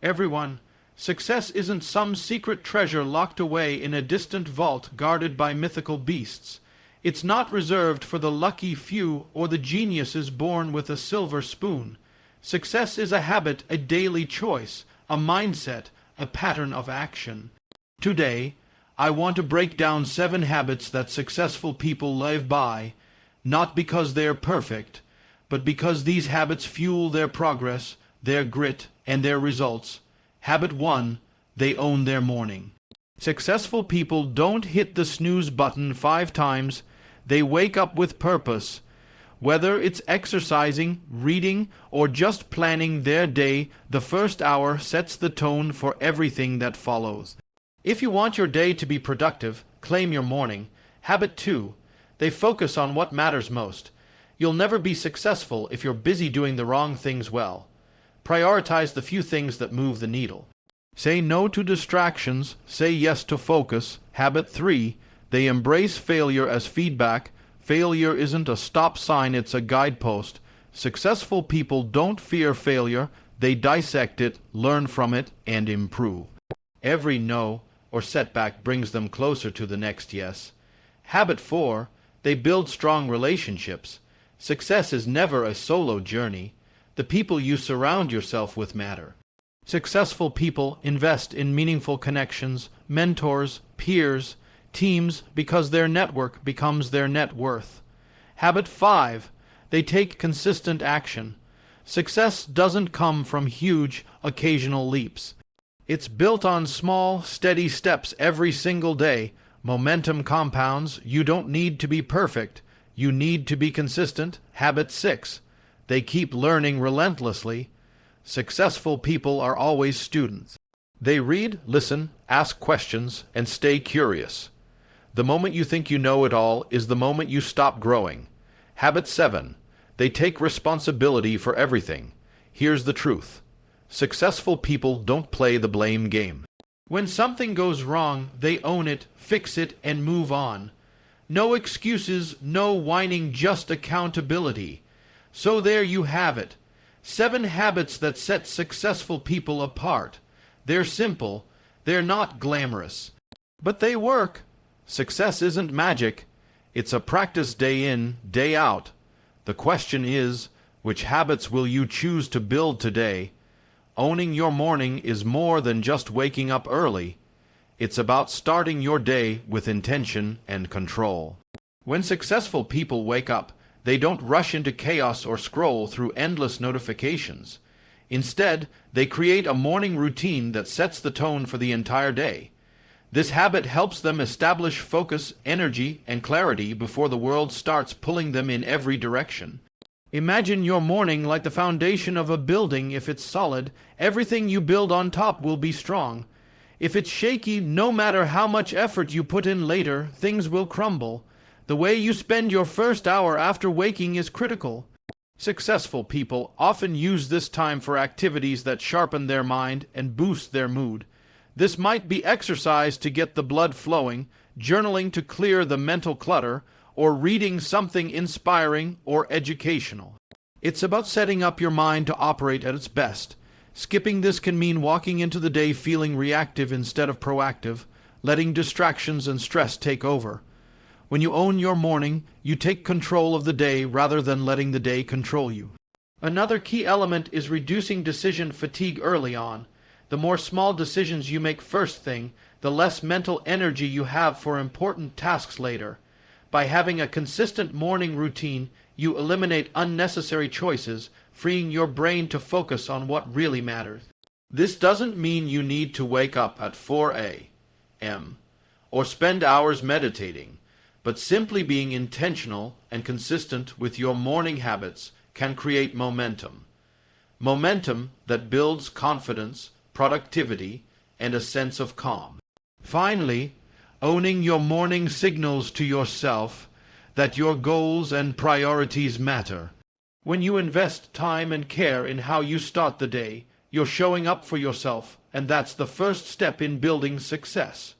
Everyone, success isn't some secret treasure locked away in a distant vault guarded by mythical beasts. It's not reserved for the lucky few or the geniuses born with a silver spoon. Success is a habit, a daily choice, a mindset, a pattern of action. Today, I want to break down 7 habits that successful people live by, not because they're perfect, but because these habits fuel their progress, their grit, and their results. Habit 1, they own their morning. Successful people don't hit the snooze button 5 times. They wake up with purpose. Whether it's exercising, reading, or just planning their day, the first hour sets the tone for everything that follows. If you want your day to be productive, claim your morning. Habit 2, they focus on what matters most. You'll never be successful if you're busy doing the wrong things well. Prioritize the few things that move the needle. Say no to distractions, say yes to focus. Habit 3, they embrace failure as feedback. Failure isn't a stop sign, it's a guidepost. Successful people don't fear failure, they dissect it, learn from it, and improve. Every no or setback brings them closer to the next yes. Habit 4, they build strong relationships. Success is never a solo journey. The people you surround yourself with matter. Successful people invest in meaningful connections, mentors, peers, teams, because their network becomes their net worth. Habit 5, they take consistent action. Success doesn't come from huge, occasional leaps. It's built on small, steady steps every single day. Momentum compounds. You don't need to be perfect. You need to be consistent. Habit 6, they keep learning relentlessly. Successful people are always students. They read, listen, ask questions, and stay curious. The moment you think you know it all is the moment you stop growing. Habit 7, they take responsibility for everything. Here's the truth. Successful people don't play the blame game. When something goes wrong, they own it, fix it, and move on. No excuses, no whining, just accountability. So there you have it. 7 habits that set successful people apart. They're simple, they're not glamorous, but they work. Success isn't magic. It's a practice day in, day out. The question is, which habits will you choose to build today? Owning your morning is more than just waking up early. It's about starting your day with intention and control. When successful people wake up, they don't rush into chaos or scroll through endless notifications. Instead, they create a morning routine that sets the tone for the entire day. This habit helps them establish focus, energy, and clarity before the world starts pulling them in every direction. Imagine your morning like the foundation of a building. If it's solid, everything you build on top will be strong. If it's shaky, no matter how much effort you put in later, things will crumble. The way you spend your first hour after waking is critical. Successful people often use this time for activities that sharpen their mind and boost their mood. This might be exercise to get the blood flowing, journaling to clear the mental clutter, or reading something inspiring or educational. It's about setting up your mind to operate at its best. Skipping this can mean walking into the day feeling reactive instead of proactive, letting distractions and stress take over. When you own your morning, you take control of the day rather than letting the day control you. Another key element is reducing decision fatigue early on. The more small decisions you make first thing, the less mental energy you have for important tasks later. By having a consistent morning routine, you eliminate unnecessary choices, freeing your brain to focus on what really matters. This doesn't mean you need to wake up at 4 a.m. or spend hours meditating, but simply being intentional and consistent with your morning habits can create momentum. Momentum that builds confidence, productivity, and a sense of calm. Finally, owning your morning signals to yourself that your goals and priorities matter. When you invest time and care in how you start the day, you're showing up for yourself, and that's the first step in building success.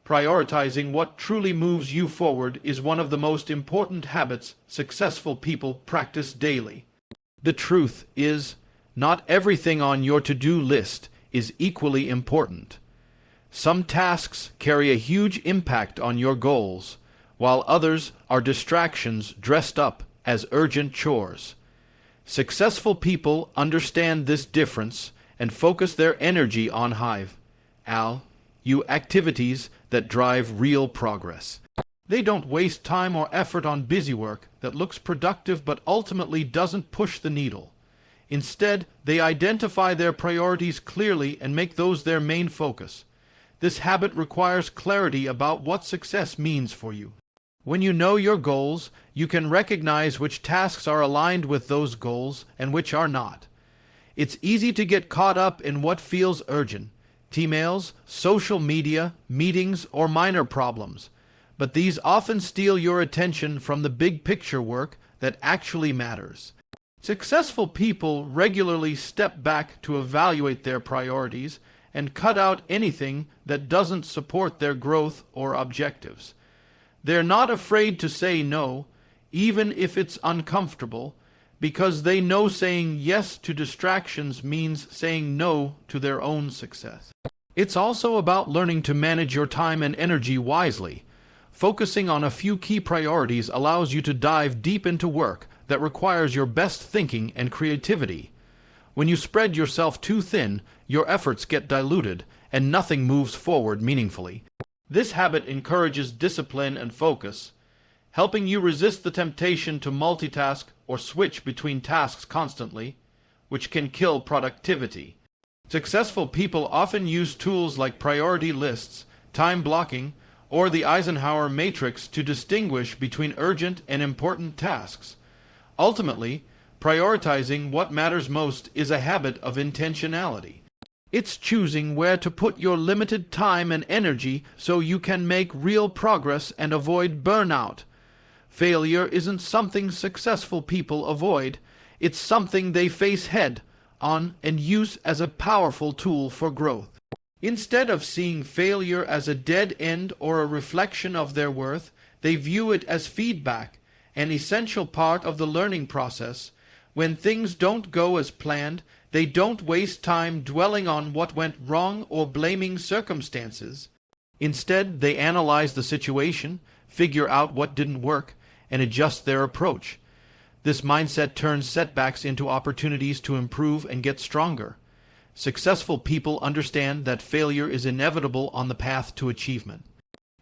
Prioritizing what truly moves you forward is one of the most important habits successful people practice daily. The truth is, not everything on your to-do list is equally important. Some tasks carry a huge impact on your goals, while others are distractions dressed up as urgent chores. Successful people understand this difference and focus their energy on activities that drive real progress. They don't waste time or effort on busy work that looks productive but ultimately doesn't push the needle. Instead, they identify their priorities clearly and make those their main focus. This habit requires clarity about what success means for you. When you know your goals, you can recognize which tasks are aligned with those goals and which are not. It's easy to get caught up in what feels urgent: emails, social media, meetings, or minor problems. But these often steal your attention from the big picture work that actually matters. Successful people regularly step back to evaluate their priorities and cut out anything that doesn't support their growth or objectives. They're not afraid to say no, even if it's uncomfortable, because they know saying yes to distractions means saying no to their own success. It's also about learning to manage your time and energy wisely. Focusing on a few key priorities allows you to dive deep into work that requires your best thinking and creativity. When you spread yourself too thin, your efforts get diluted, and nothing moves forward meaningfully. This habit encourages discipline and focus, helping you resist the temptation to multitask or switch between tasks constantly, which can kill productivity. Successful people often use tools like priority lists, time blocking, or the Eisenhower matrix to distinguish between urgent and important tasks. Ultimately, prioritizing what matters most is a habit of intentionality. It's choosing where to put your limited time and energy so you can make real progress and avoid burnout. Failure isn't something successful people avoid. It's something they face head on and use as a powerful tool for growth. Instead of seeing failure as a dead end or a reflection of their worth, they view it as feedback, an essential part of the learning process. When things don't go as planned, they don't waste time dwelling on what went wrong or blaming circumstances. Instead, they analyze the situation, figure out what didn't work, and adjust their approach. This mindset turns setbacks into opportunities to improve and get stronger. Successful people understand that failure is inevitable on the path to achievement.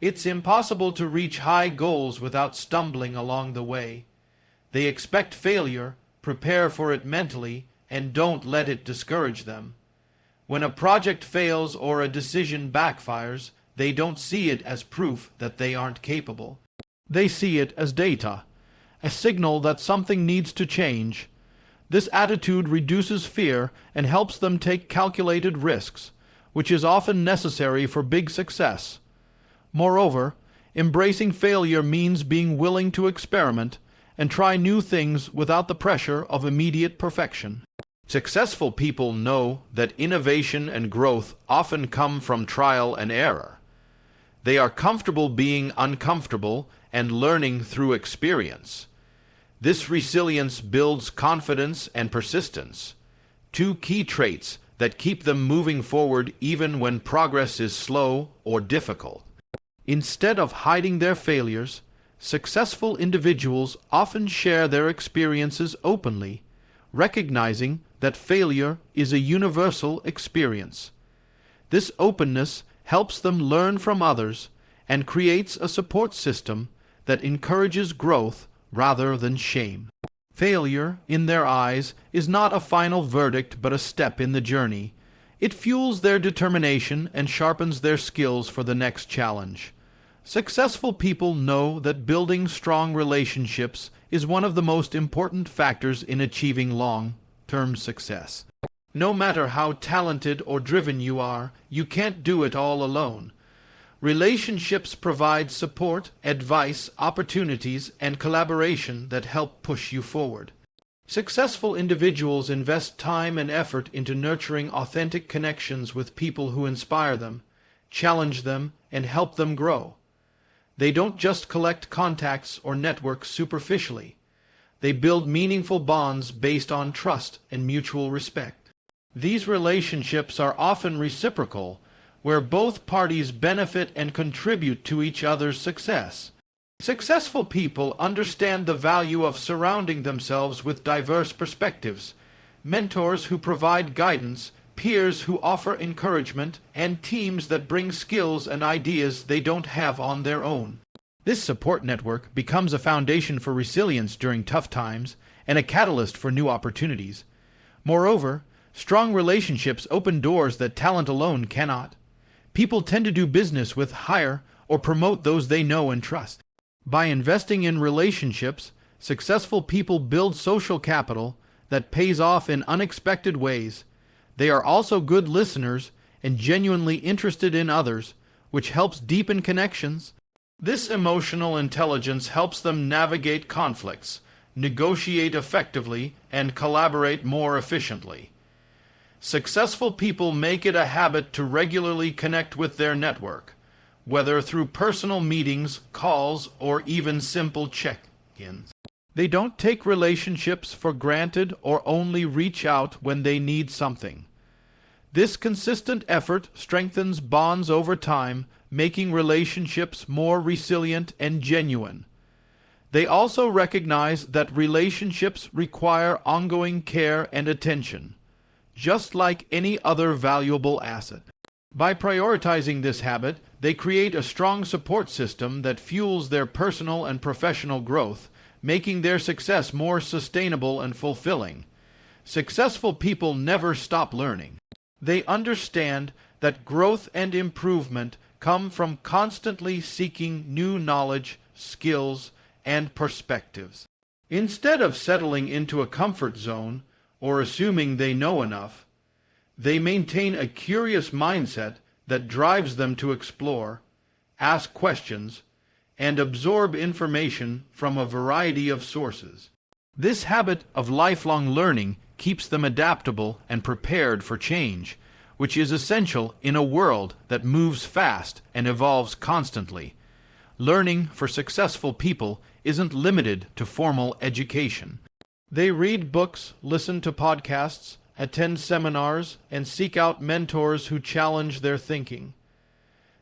It's impossible to reach high goals without stumbling along the way. They expect failure, prepare for it mentally, and don't let it discourage them. When a project fails or a decision backfires, they don't see it as proof that they aren't capable. They see it as data, a signal that something needs to change. This attitude reduces fear and helps them take calculated risks, which is often necessary for big success. Moreover, embracing failure means being willing to experiment and try new things without the pressure of immediate perfection. Successful people know that innovation and growth often come from trial and error. They are comfortable being uncomfortable and learning through experience. This resilience builds confidence and persistence, two key traits that keep them moving forward even when progress is slow or difficult. Instead of hiding their failures, successful individuals often share their experiences openly, recognizing that failure is a universal experience. This openness helps them learn from others and creates a support system that encourages growth rather than shame. Failure, in their eyes, is not a final verdict but a step in the journey. It fuels their determination and sharpens their skills for the next challenge. Successful people know that building strong relationships is one of the most important factors in achieving long-term success. No matter how talented or driven you are, you can't do it all alone. Relationships provide support, advice, opportunities, and collaboration that help push you forward. Successful individuals invest time and effort into nurturing authentic connections with people who inspire them, challenge them, and help them grow. They don't just collect contacts or networks superficially. They build meaningful bonds based on trust and mutual respect. These relationships are often reciprocal, where both parties benefit and contribute to each other's success. Successful people understand the value of surrounding themselves with diverse perspectives, mentors who provide guidance, peers who offer encouragement, and teams that bring skills and ideas they don't have on their own. This support network becomes a foundation for resilience during tough times and a catalyst for new opportunities. Moreover, strong relationships open doors that talent alone cannot. People tend to do business with, hire, or promote those they know and trust. By investing in relationships, successful people build social capital that pays off in unexpected ways. They are also good listeners and genuinely interested in others, which helps deepen connections. This emotional intelligence helps them navigate conflicts, negotiate effectively, and collaborate more efficiently. Successful people make it a habit to regularly connect with their network, whether through personal meetings, calls, or even simple check-ins. They don't take relationships for granted or only reach out when they need something. This consistent effort strengthens bonds over time, making relationships more resilient and genuine. They also recognize that relationships require ongoing care and attention, just like any other valuable asset. By prioritizing this habit, they create a strong support system that fuels their personal and professional growth, making their success more sustainable and fulfilling. Successful people never stop learning. They understand that growth and improvement come from constantly seeking new knowledge, skills, and perspectives. Instead of settling into a comfort zone or assuming they know enough, they maintain a curious mindset that drives them to explore, ask questions, and absorb information from a variety of sources. This habit of lifelong learning keeps them adaptable and prepared for change, which is essential in a world that moves fast and evolves constantly. Learning for successful people isn't limited to formal education. They read books, listen to podcasts, attend seminars, and seek out mentors who challenge their thinking.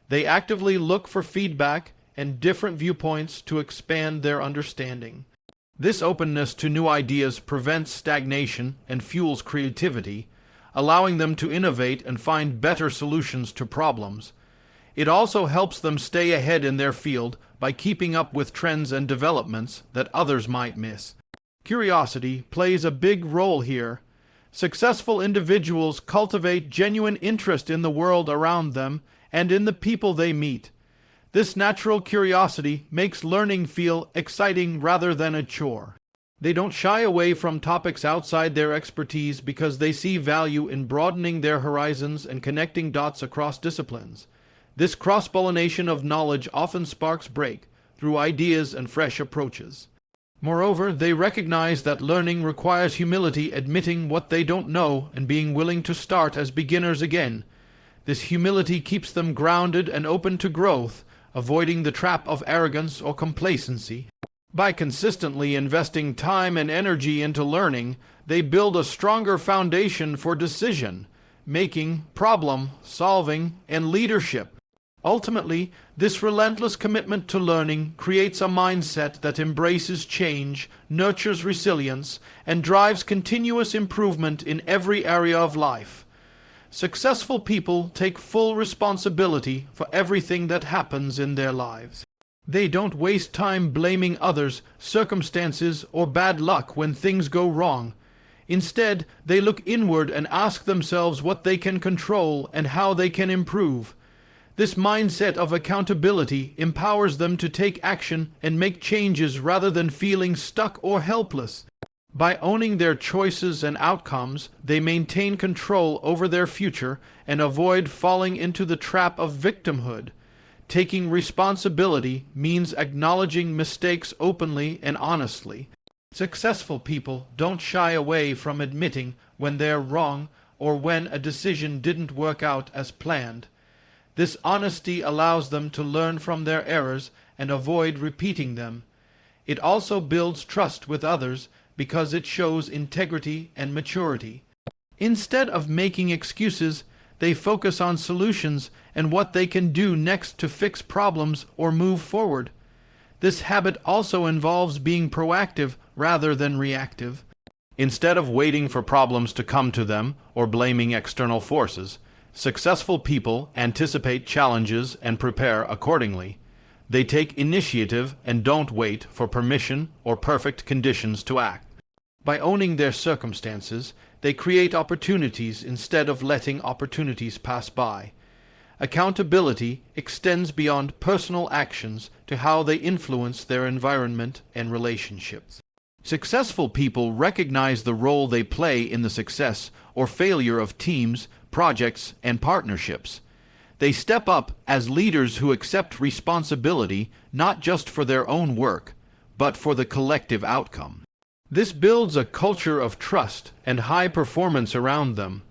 They actively look for feedback and different viewpoints to expand their understanding. This openness to new ideas prevents stagnation and fuels creativity, allowing them to innovate and find better solutions to problems. It also helps them stay ahead in their field by keeping up with trends and developments that others might miss. Curiosity plays a big role here. Successful individuals cultivate genuine interest in the world around them and in the people they meet. This natural curiosity makes learning feel exciting rather than a chore. They don't shy away from topics outside their expertise because they see value in broadening their horizons and connecting dots across disciplines. This cross-pollination of knowledge often sparks breakthrough ideas and fresh approaches. Moreover, they recognize that learning requires humility, admitting what they don't know and being willing to start as beginners again. This humility keeps them grounded and open to growth, avoiding the trap of arrogance or complacency. By consistently investing time and energy into learning, they build a stronger foundation for decision making, problem solving, and leadership. Ultimately, this relentless commitment to learning creates a mindset that embraces change, nurtures resilience, and drives continuous improvement in every area of life. Successful people take full responsibility for everything that happens in their lives. They don't waste time blaming others, circumstances, or bad luck when things go wrong. Instead, they look inward and ask themselves what they can control and how they can improve. This mindset of accountability empowers them to take action and make changes rather than feeling stuck or helpless. By owning their choices and outcomes, they maintain control over their future and avoid falling into the trap of victimhood. Taking responsibility means acknowledging mistakes openly and honestly. Successful people don't shy away from admitting when they're wrong or when a decision didn't work out as planned. This honesty allows them to learn from their errors and avoid repeating them. It also builds trust with others because it shows integrity and maturity. Instead of making excuses, they focus on solutions and what they can do next to fix problems or move forward. This habit also involves being proactive rather than reactive. Instead of waiting for problems to come to them or blaming external forces, successful people anticipate challenges and prepare accordingly. They take initiative and don't wait for permission or perfect conditions to act. By owning their circumstances, they create opportunities instead of letting opportunities pass by. Accountability extends beyond personal actions to how they influence their environment and relationships. Successful people recognize the role they play in the success or failure of teams, projects, and partnerships. They step up as leaders who accept responsibility not just for their own work, but for the collective outcome. This builds a culture of trust and high performance around them.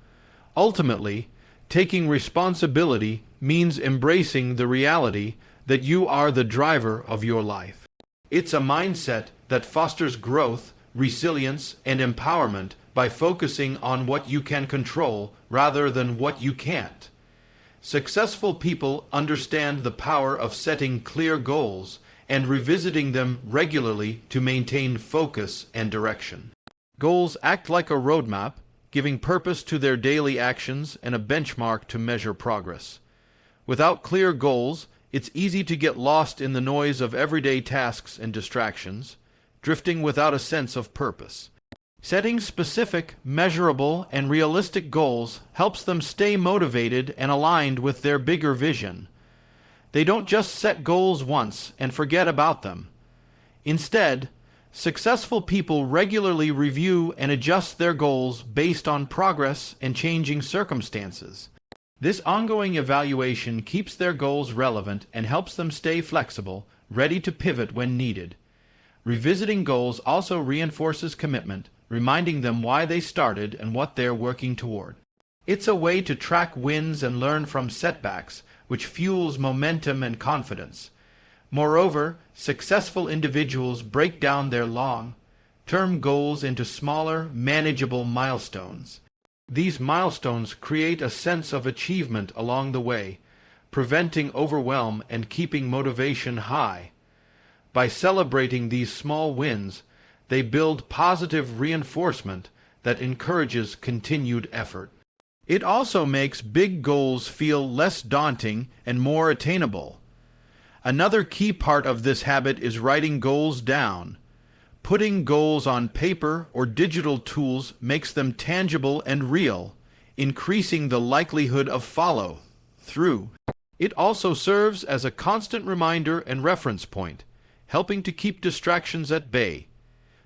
Ultimately, taking responsibility means embracing the reality that you are the driver of your life. It's a mindset that fosters growth, resilience, and empowerment by focusing on what you can control rather than what you can't. Successful people understand the power of setting clear goals and revisiting them regularly to maintain focus and direction. Goals act like a roadmap, giving purpose to their daily actions and a benchmark to measure progress. Without clear goals, it's easy to get lost in the noise of everyday tasks and distractions, drifting without a sense of purpose. Setting specific, measurable, and realistic goals helps them stay motivated and aligned with their bigger vision. They don't just set goals once and forget about them. Instead, successful people regularly review and adjust their goals based on progress and changing circumstances. This ongoing evaluation keeps their goals relevant and helps them stay flexible, ready to pivot when needed. Revisiting goals also reinforces commitment, reminding them why they started and what they're working toward. It's a way to track wins and learn from setbacks, which fuels momentum and confidence. Moreover, successful individuals break down their long-term goals into smaller, manageable milestones. These milestones create a sense of achievement along the way, preventing overwhelm and keeping motivation high. By celebrating these small wins, they build positive reinforcement that encourages continued effort. It also makes big goals feel less daunting and more attainable. Another key part of this habit is writing goals down. Putting goals on paper or digital tools makes them tangible and real, increasing the likelihood of follow-through. It also serves as a constant reminder and reference point, helping to keep distractions at bay.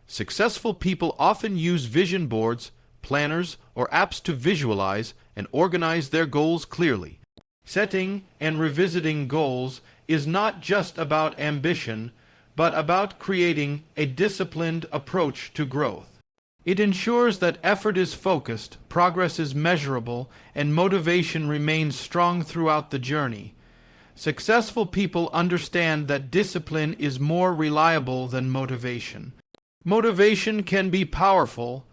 Successful people often use vision boards, planners, or apps to visualize and organize their goals clearly. Setting and revisiting goals is not just about ambition, but about creating a disciplined approach to growth. It ensures that effort is focused, progress is measurable, and motivation remains strong throughout the journey. Successful people understand that discipline is more reliable than motivation. Motivation can be powerful,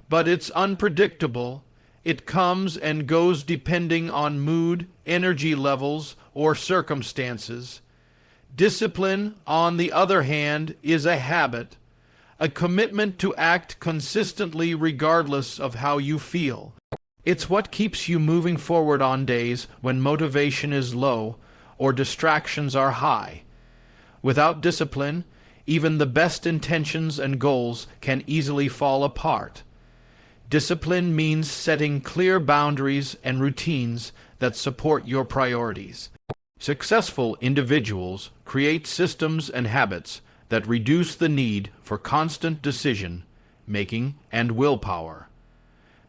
but it's unpredictable. It comes and goes depending on mood, energy levels, or circumstances. Discipline, on the other hand, is a habit, a commitment to act consistently regardless of how you feel. It's what keeps you moving forward on days when motivation is low or distractions are high. Without discipline, even the best intentions and goals can easily fall apart. Discipline means setting clear boundaries and routines that support your priorities. Successful individuals create systems and habits that reduce the need for constant decision-making and willpower.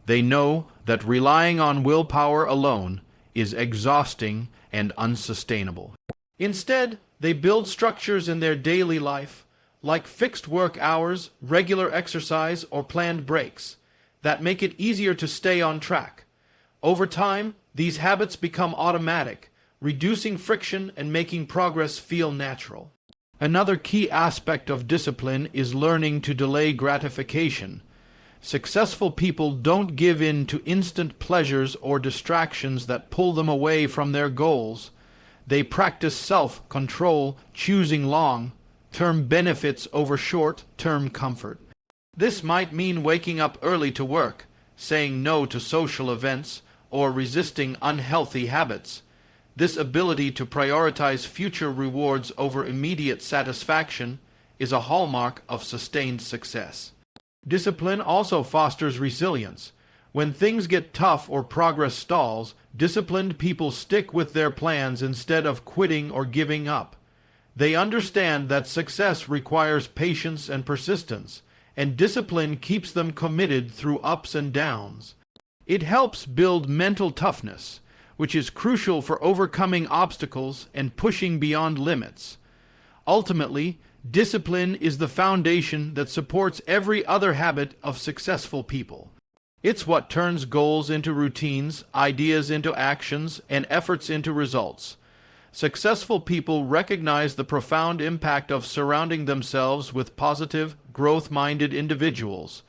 They know that relying on willpower alone is exhausting and unsustainable. Instead, they build structures in their daily life, like fixed work hours, regular exercise, or planned breaks, that make it easier to stay on track. Over time, these habits become automatic, reducing friction and making progress feel natural. Another key aspect of discipline is learning to delay gratification. Successful people don't give in to instant pleasures or distractions that pull them away from their goals. They practice self-control, choosing long-term benefits over short-term comfort. This might mean waking up early to work, saying no to social events, or resisting unhealthy habits. This ability to prioritize future rewards over immediate satisfaction is a hallmark of sustained success. Discipline also fosters resilience. When things get tough or progress stalls, disciplined people stick with their plans instead of quitting or giving up. They understand that success requires patience and persistence, and discipline keeps them committed through ups and downs. It helps build mental toughness, which is crucial for overcoming obstacles and pushing beyond limits. Ultimately, discipline is the foundation that supports every other habit of successful people. It's what turns goals into routines, ideas into actions, and efforts into results. Successful people recognize the profound impact of surrounding themselves with positive, growth-minded individuals.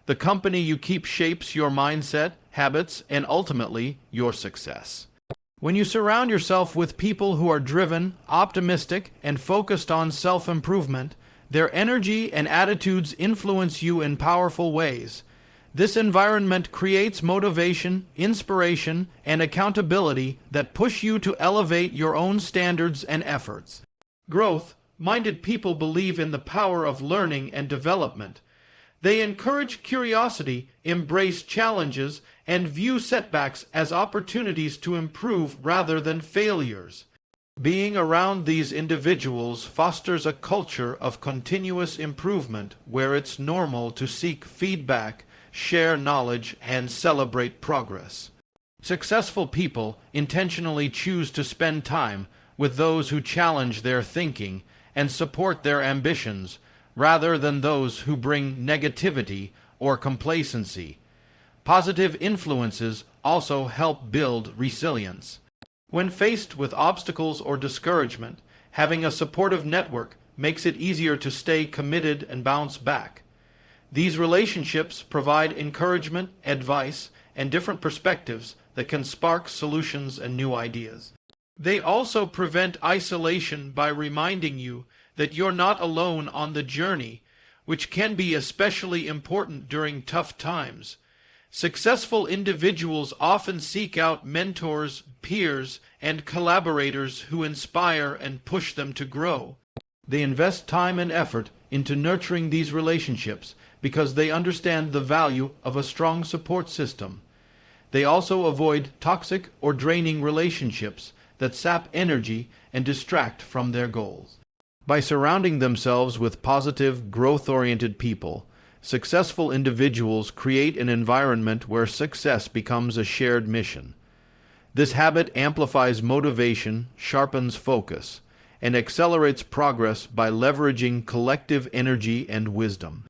The company you keep shapes your mindset, habits, and ultimately, your success. When you surround yourself with people who are driven, optimistic, and focused on self-improvement, their energy and attitudes influence you in powerful ways. This environment creates motivation, inspiration, and accountability that push you to elevate your own standards and efforts. Growth-minded people believe in the power of learning and development. They encourage curiosity, embrace challenges, and view setbacks as opportunities to improve rather than failures. Being around these individuals fosters a culture of continuous improvement where it's normal to seek feedback, share knowledge, and celebrate progress. Successful people intentionally choose to spend time with those who challenge their thinking and support their ambitions, rather than those who bring negativity or complacency. Positive influences also help build resilience. When faced with obstacles or discouragement, having a supportive network makes it easier to stay committed and bounce back. These relationships provide encouragement, advice, and different perspectives that can spark solutions and new ideas. They also prevent isolation by reminding you that you're not alone on the journey, which can be especially important during tough times. Successful individuals often seek out mentors, peers, and collaborators who inspire and push them to grow. They invest time and effort into nurturing these relationships because they understand the value of a strong support system. They also avoid toxic or draining relationships that sap energy and distract from their goals. By surrounding themselves with positive, growth-oriented people, successful individuals create an environment where success becomes a shared mission. This habit amplifies motivation, sharpens focus, and accelerates progress by leveraging collective energy and wisdom.